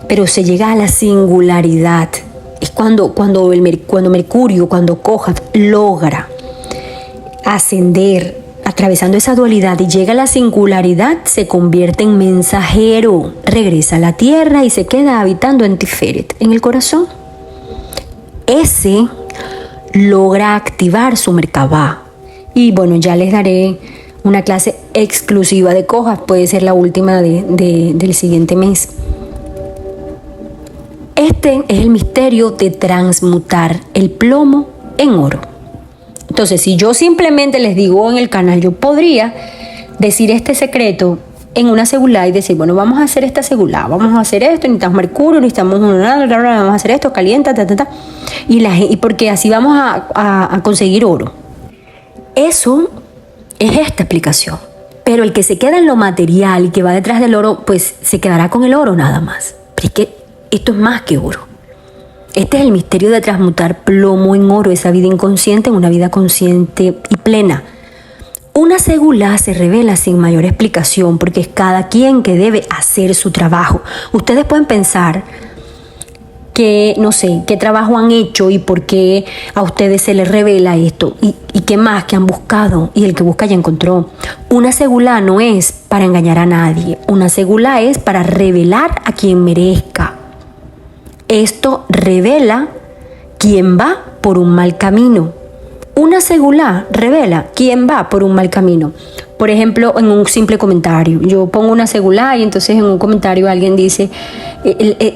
pero se llega a la singularidad. Es cuando Mercurio, cuando Kohaf logra ascender, atravesando esa dualidad y llega a la singularidad, se convierte en mensajero, regresa a la tierra y se queda habitando en Tiferet, en el corazón. Ese logra activar su Merkabah. Y bueno, ya les daré una clase exclusiva de Kohaf, puede ser la última del siguiente mes. Este es el misterio de transmutar el plomo en oro. Entonces, si yo simplemente les digo en el canal, yo podría decir este secreto en una segulá y decir, bueno, vamos a hacer esta segulá, vamos a hacer esto, necesitamos mercurio, necesitamos vamos a hacer esto, calienta, y porque así vamos a conseguir oro. Eso es esta explicación. Pero el que se queda en lo material y que va detrás del oro, pues se quedará con el oro nada más. Pero es que esto es más que oro. Este es el misterio de transmutar plomo en oro, esa vida inconsciente en una vida consciente y plena. Una segulá se revela sin mayor explicación porque es cada quien que debe hacer su trabajo. Ustedes pueden pensar que, no sé, qué trabajo han hecho y por qué a ustedes se les revela esto y qué más que han buscado, y el que busca ya encontró. Una segulá no es para engañar a nadie, una segulá es para revelar a quien merezca. Esto revela quién va por un mal camino. Una segulá revela quién va por un mal camino. Por ejemplo, en un simple comentario. Yo pongo una segulá y entonces en un comentario alguien dice,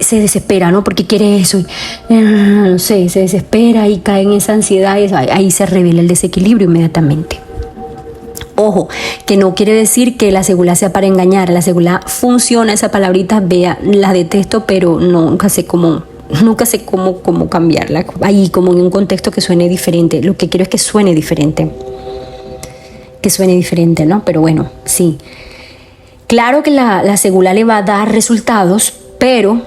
se desespera, ¿no? Porque quiere eso. No sé, se desespera y cae en esa ansiedad. Y ahí se revela el desequilibrio inmediatamente. Ojo, que no quiere decir que la segulá sea para engañar. La segulá funciona, esa palabrita, vea, la detesto, pero nunca sé cómo cambiarla. Ahí como en un contexto que suene diferente. Lo que quiero es que suene diferente. ¿No? Pero bueno, sí. Claro que la segulá le va a dar resultados, pero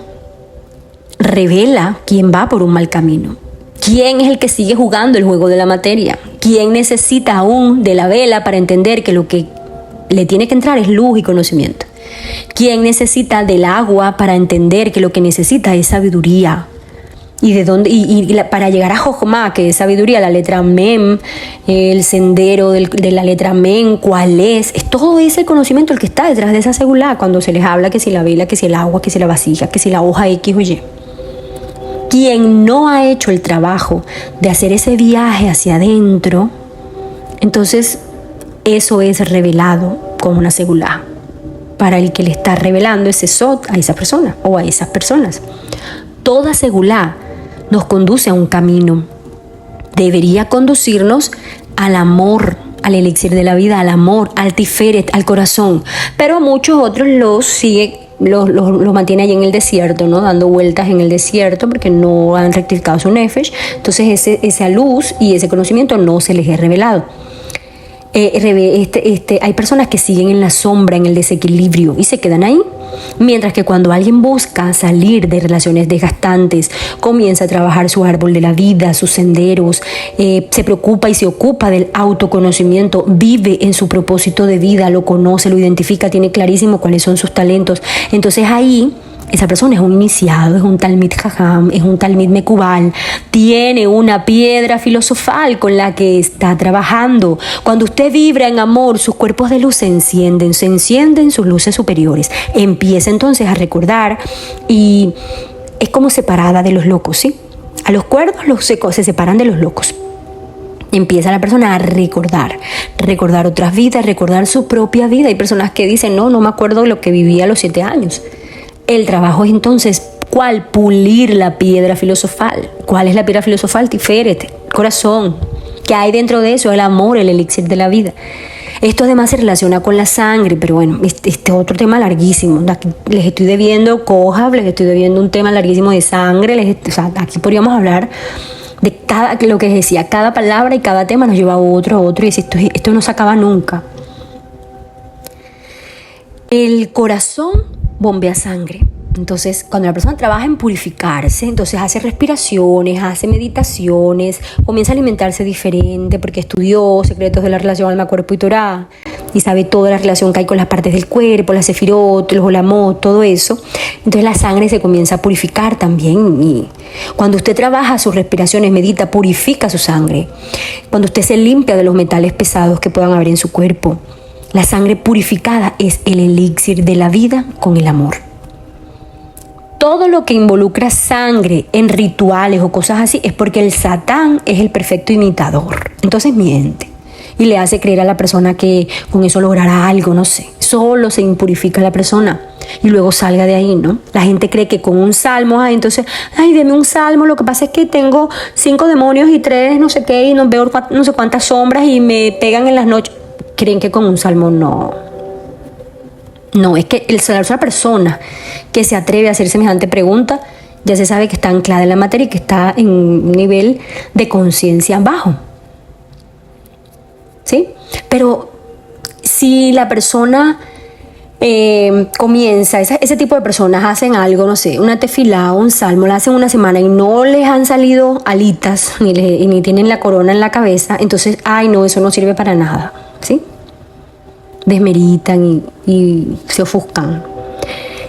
revela quién va por un mal camino. ¿Quién es el que sigue jugando el juego de la materia? ¿Quién necesita aún de la vela para entender que lo que le tiene que entrar es luz y conocimiento? ¿Quién necesita del agua para entender que lo que necesita es sabiduría? Para llegar a Jochma, que es sabiduría, la letra Mem, el sendero de la letra Mem, ¿cuál es? Es todo ese conocimiento el que está detrás de esa segulá, cuando se les habla que si la vela, que si el agua, que si la vasija, que si la hoja X o Y. Quien no ha hecho el trabajo de hacer ese viaje hacia adentro, entonces eso es revelado como una segulá para el que le está revelando ese sot a esa persona o a esas personas. Toda segulá nos conduce a un camino. Debería conducirnos al amor, al elixir de la vida, al amor, al tiferet, al corazón. Pero a muchos otros los mantiene allí en el desierto, ¿no? Dando vueltas en el desierto porque no han rectificado su nefesh. Entonces esa luz y ese conocimiento no se les es revelado. Hay personas que siguen en la sombra, en el desequilibrio y se quedan ahí. Mientras que cuando alguien busca salir de relaciones desgastantes, comienza a trabajar su árbol de la vida, sus senderos, se preocupa y se ocupa del autoconocimiento, vive en su propósito de vida, lo conoce, lo identifica, tiene clarísimo cuáles son sus talentos. Entonces ahí esa persona es un iniciado, es un Talmid Jajam, es un Talmid Mekubal, tiene una piedra filosofal con la que está trabajando. Cuando usted vibra en amor, sus cuerpos de luz se encienden sus luces superiores. Empieza entonces a recordar y es como separada de los locos, ¿sí? A los cuerdos se separan de los locos. Empieza la persona a recordar otras vidas, recordar su propia vida. Hay personas que dicen, no me acuerdo de lo que vivía a los 7 años. El trabajo es entonces, ¿cuál? Pulir la piedra filosofal. ¿Cuál es la piedra filosofal? Tiferet, corazón. ¿Qué hay dentro de eso? El amor, el elixir de la vida. Esto además se relaciona con la sangre, pero bueno, este es otro tema larguísimo. Les estoy debiendo Kohab, les estoy debiendo un tema larguísimo de sangre. Aquí podríamos hablar de lo que les decía, cada palabra y cada tema nos lleva a otro, y esto no se acaba nunca. El corazón bombea sangre. Entonces, cuando la persona trabaja en purificarse, entonces hace respiraciones, hace meditaciones, comienza a alimentarse diferente porque estudió secretos de la relación alma, cuerpo y Torah y sabe toda la relación que hay con las partes del cuerpo, las sefirot, los olamot, todo eso. Entonces la sangre se comienza a purificar también. Y cuando usted trabaja sus respiraciones, medita, purifica su sangre. Cuando usted se limpia de los metales pesados que puedan haber en su cuerpo, la sangre purificada es el elixir de la vida con el amor. Todo lo que involucra sangre en rituales o cosas así es porque el Satán es el perfecto imitador. Entonces miente y le hace creer a la persona que con eso logrará algo, no sé. Solo se impurifica la persona y luego salga de ahí, ¿no? La gente cree que con un salmo, entonces, deme un salmo, lo que pasa es que tengo 5 demonios y 3 no sé qué y no veo no sé cuántas sombras y me pegan en las noches. Creen que con un salmo no. No, es que la persona que se atreve a hacer semejante pregunta ya se sabe que está anclada en la materia y que está en un nivel de conciencia bajo. ¿Sí? Pero si la persona comienza, ese tipo de personas hacen algo, no sé, una tefilá o un salmo, la hacen una semana y no les han salido alitas ni tienen la corona en la cabeza, entonces, no, eso no sirve para nada, ¿sí? Desmeritan y se ofuscan.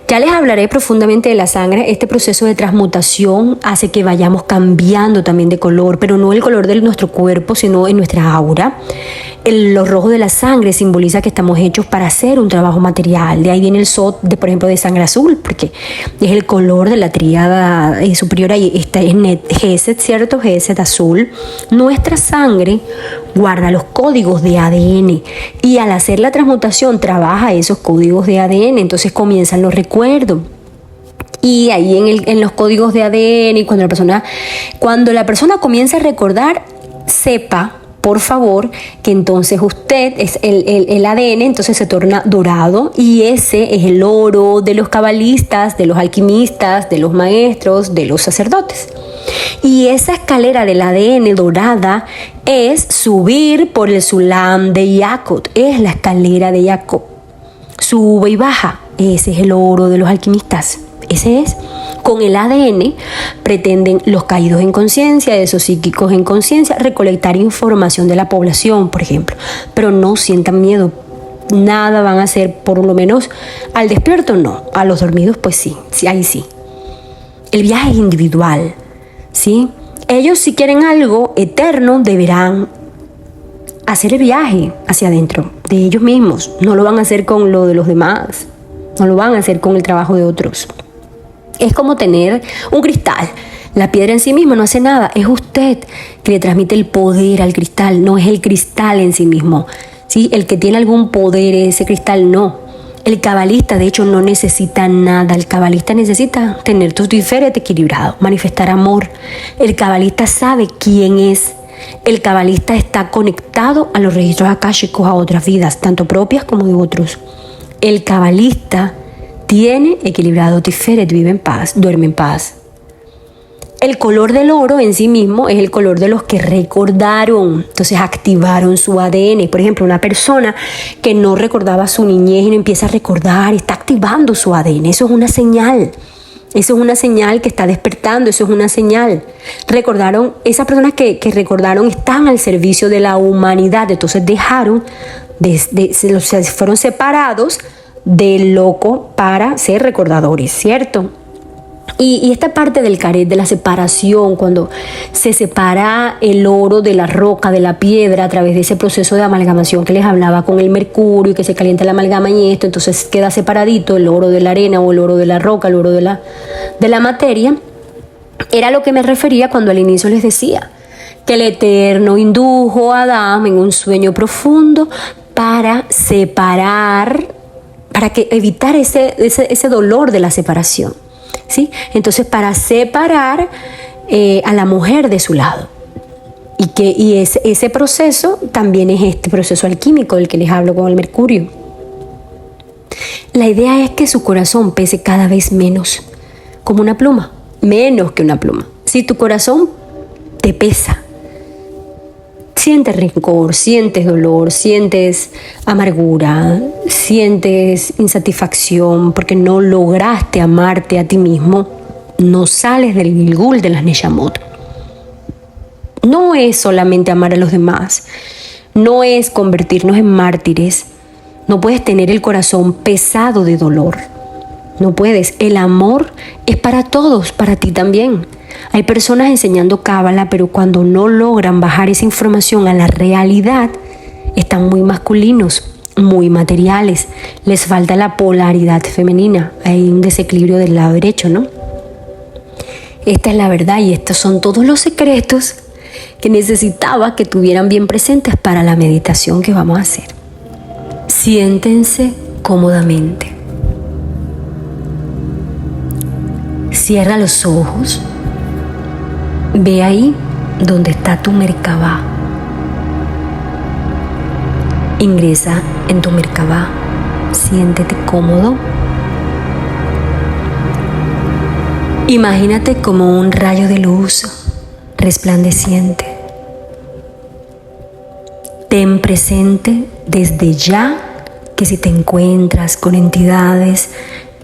Ya les hablaré profundamente de la sangre. Este proceso de transmutación hace que vayamos cambiando también de color, pero no el color de nuestro cuerpo, sino en nuestra aura. Lo rojo de la sangre simboliza que estamos hechos para hacer un trabajo material. De ahí viene el sod, por ejemplo, de sangre azul, porque es el color de la tríada superior. Ahí está Gesed, ¿cierto? Gesed azul. Nuestra sangre guarda los códigos de ADN y al hacer la transmutación trabaja esos códigos de ADN. Entonces comienzan los recuerdos. Y ahí en los códigos de ADN, y cuando la persona comienza a recordar, sepa, por favor, que entonces usted es el ADN, entonces se torna dorado, y ese es el oro de los cabalistas, de los alquimistas, de los maestros, de los sacerdotes. Y esa escalera del ADN dorada es subir por el Sulam de Jacob, es la escalera de Jacob. Sube y baja, ese es el oro de los alquimistas. Ese es. Con el ADN pretenden los caídos en conciencia, esos psíquicos en conciencia, recolectar información de la población, por ejemplo. Pero no sientan miedo. Nada van a hacer, por lo menos al despierto no. A los dormidos pues sí, ahí sí. El viaje es individual, ¿sí? Ellos si quieren algo eterno deberán hacer el viaje hacia adentro de ellos mismos. No lo van a hacer con lo de los demás. No lo van a hacer con el trabajo de otros. Es como tener un cristal. La piedra en sí misma no hace nada. Es usted que le transmite el poder al cristal. No es el cristal en sí mismo. ¿Sí? El que tiene algún poder, ese cristal no. El cabalista, de hecho, no necesita nada. El cabalista necesita tener tu tiferet equilibrado, manifestar amor. El cabalista sabe quién es. El cabalista está conectado a los registros akáshicos, a otras vidas, tanto propias como de otros. El cabalista tiene equilibrado tiferet, vive en paz, duerme en paz. El color del oro en sí mismo es el color de los que recordaron, entonces activaron su ADN. Por ejemplo, una persona que no recordaba su niñez y no empieza a recordar, está activando su ADN. Eso es una señal. Eso es una señal que está despertando, eso es una señal. Recordaron, esas personas que recordaron están al servicio de la humanidad, entonces fueron separados del loco para ser recordadores, ¿cierto? Y esta parte del caret, de la separación, cuando se separa el oro de la roca, de la piedra, a través de ese proceso de amalgamación que les hablaba con el mercurio, que se calienta la amalgama y esto, entonces queda separadito el oro de la arena o el oro de la roca, el oro de la materia. Era lo que me refería cuando al inicio les decía que el Eterno indujo a Adán en un sueño profundo para separar, para evitar ese dolor de la separación, ¿sí? Entonces, para separar a la mujer de su lado. Y ese proceso también es este proceso alquímico del que les hablo con el mercurio. La idea es que su corazón pese cada vez menos, como una pluma, menos que una pluma. Si tu corazón te pesa, sientes rencor, sientes dolor, sientes amargura, sientes insatisfacción porque no lograste amarte a ti mismo, no sales del Gilgul de las Neshamot. No es solamente amar a los demás, no es convertirnos en mártires. No puedes tener el corazón pesado de dolor. No puedes. El amor es para todos, para ti también. Hay personas enseñando cábala, pero cuando no logran bajar esa información a la realidad, están muy masculinos, muy materiales. Les falta la polaridad femenina. Hay un desequilibrio del lado derecho, ¿no? Esta es la verdad y estos son todos los secretos que necesitaba que tuvieran bien presentes para la meditación que vamos a hacer. Siéntense cómodamente. Cierra los ojos. Ve ahí donde está tu Merkabah. Ingresa en tu Merkabah. Siéntete cómodo. Imagínate como un rayo de luz resplandeciente. Ten presente desde ya que si te encuentras con entidades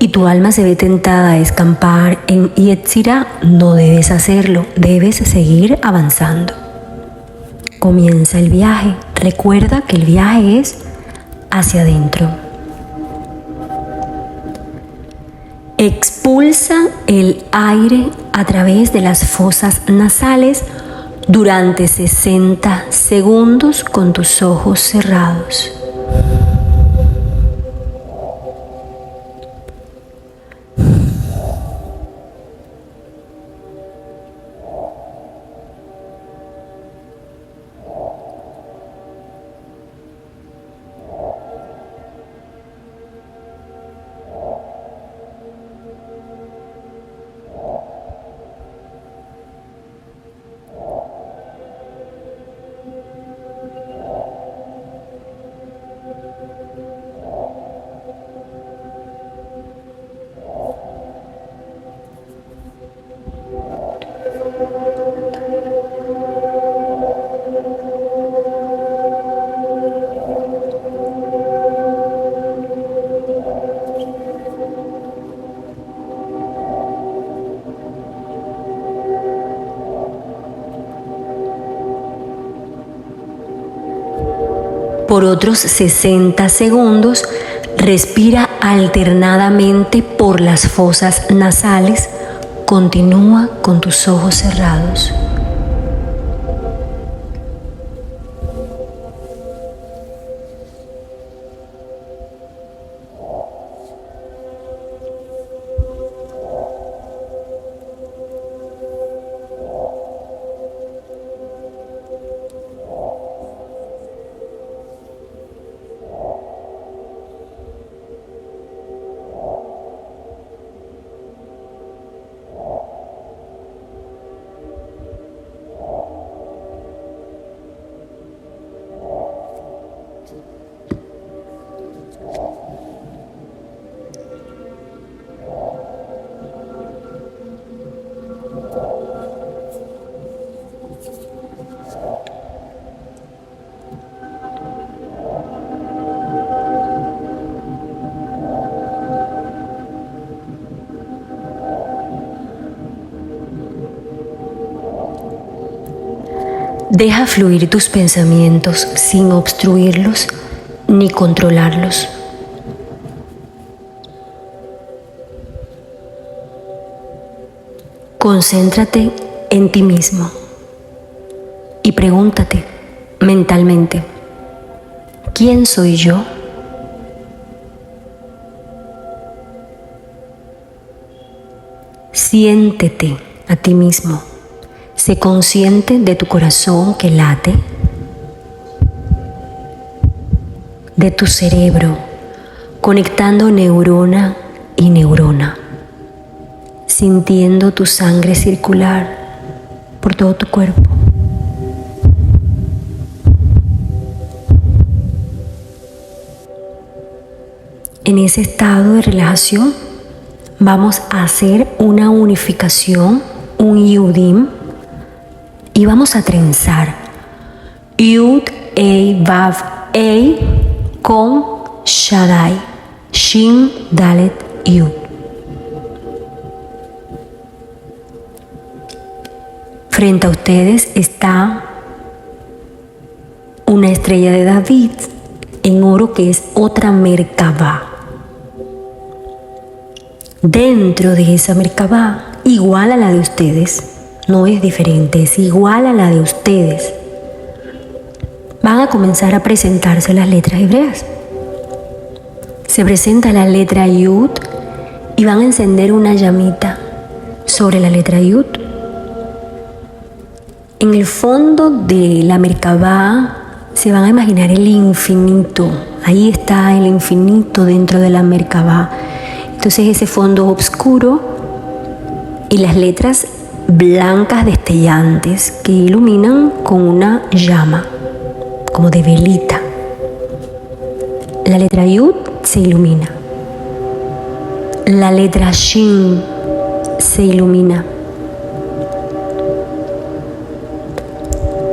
y tu alma se ve tentada a escampar en Yetzirah, no debes hacerlo, debes seguir avanzando. Comienza el viaje. Recuerda que el viaje es hacia adentro. Expulsa el aire a través de las fosas nasales durante 60 segundos con tus ojos cerrados. Por otros 60 segundos, respira alternadamente por las fosas nasales. Continúa con tus ojos cerrados. Deja fluir tus pensamientos sin obstruirlos ni controlarlos. Concéntrate en ti mismo y pregúntate mentalmente, ¿quién soy yo? Siéntete a ti mismo. Sé consciente de tu corazón que late, de tu cerebro, conectando neurona y neurona, sintiendo tu sangre circular por todo tu cuerpo. En ese estado de relajación vamos a hacer una unificación, un yudim, y vamos a trenzar Yud, Ei, Vav, Ei con Shaddai, Shin, Dalet, Yud. Frente a ustedes está una estrella de David en oro que es otra Merkabah. Dentro de esa Merkabah, igual a la de ustedes, no es diferente, es igual a la de ustedes, van a comenzar a presentarse las letras hebreas. Se presenta la letra Yud y van a encender una llamita sobre la letra Yud. En el fondo de la Merkabah se van a imaginar el infinito. Ahí está el infinito dentro de la Merkabah. Entonces ese fondo oscuro y las letras blancas destellantes que iluminan con una llama, como de velita. La letra Yud se ilumina. La letra Shin se ilumina.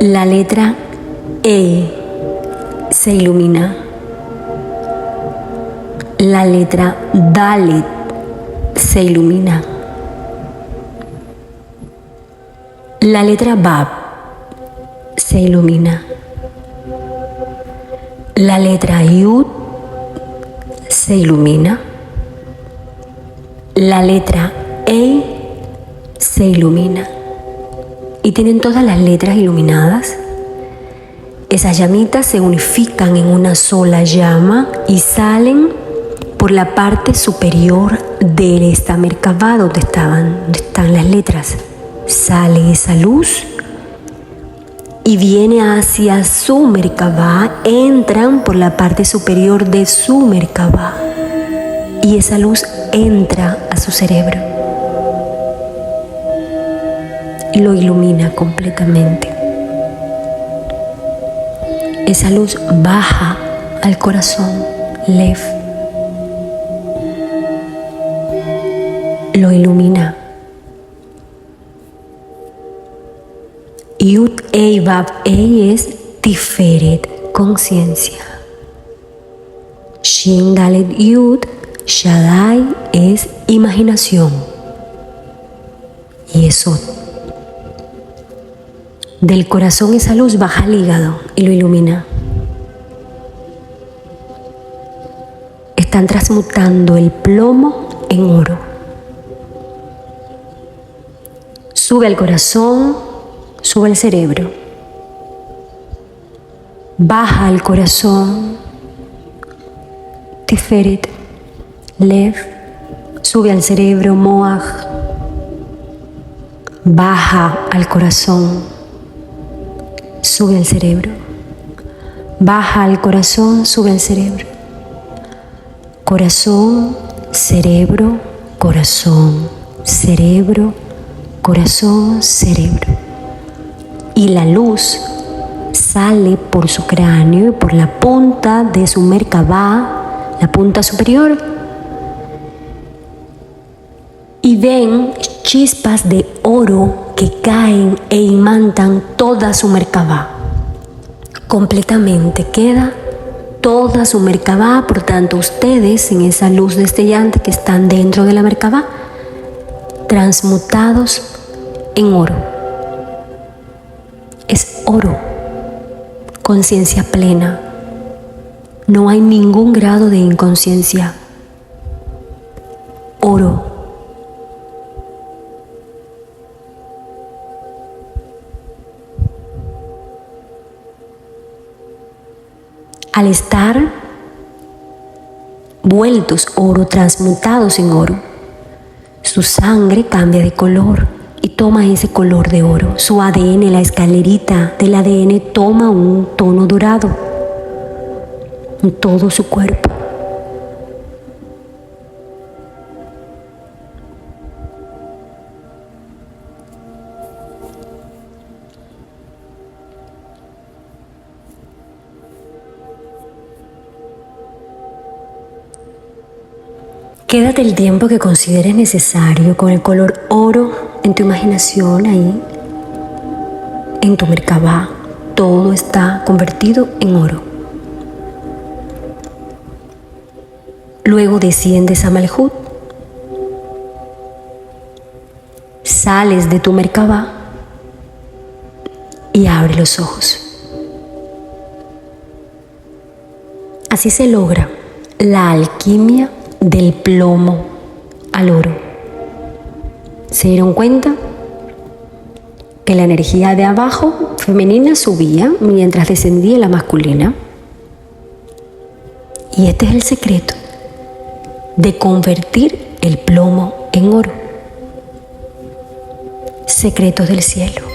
La letra E se ilumina. La letra Dalet se ilumina. La letra Vav se ilumina. La letra Yud se ilumina. La letra Ei se ilumina. Y tienen todas las letras iluminadas. Esas llamitas se unifican en una sola llama y salen por la parte superior de esta Merkabah donde están las letras. Sale esa luz y viene hacia su Merkabah, entran por la parte superior de su Merkabah y esa luz entra a su cerebro y lo ilumina completamente. Esa luz baja al corazón, Lev, lo ilumina. Yud, Ei, Vav, Ei es Tiferet, conciencia. Shin, Dalet, Yud, Shaddai es imaginación. Y eso, del corazón esa luz baja al hígado y lo ilumina. Están transmutando el plomo en oro. Sube al corazón, sube al cerebro. Baja al corazón, Tiferet, Lev, sube al cerebro, Moaj. Baja al corazón, sube al cerebro. Baja al corazón, sube al cerebro. Corazón, cerebro, corazón, cerebro, corazón, cerebro. Y la luz sale por su cráneo y por la punta de su Merkabah, la punta superior. Y ven chispas de oro que caen e imantan toda su Merkabah. Completamente queda toda su Merkabah, por tanto ustedes en esa luz destellante que están dentro de la Merkabah, transmutados en oro. Es oro, conciencia plena. No hay ningún grado de inconsciencia. Oro. Al estar vueltos oro, transmutados en oro, su sangre cambia de color y toma ese color de oro. Su ADN, la escalerita del ADN toma un tono dorado en todo su cuerpo. Quédate el tiempo que consideres necesario con el color oro en tu imaginación ahí, en tu Merkabah. Todo está convertido en oro. Luego desciendes a Malhut, sales de tu Merkabah y abres los ojos. Así se logra la alquimia del plomo al oro. ¿Se dieron cuenta? Que la energía de abajo, femenina, subía mientras descendía la masculina. Y este es el secreto de convertir el plomo en oro. Secretos del cielo.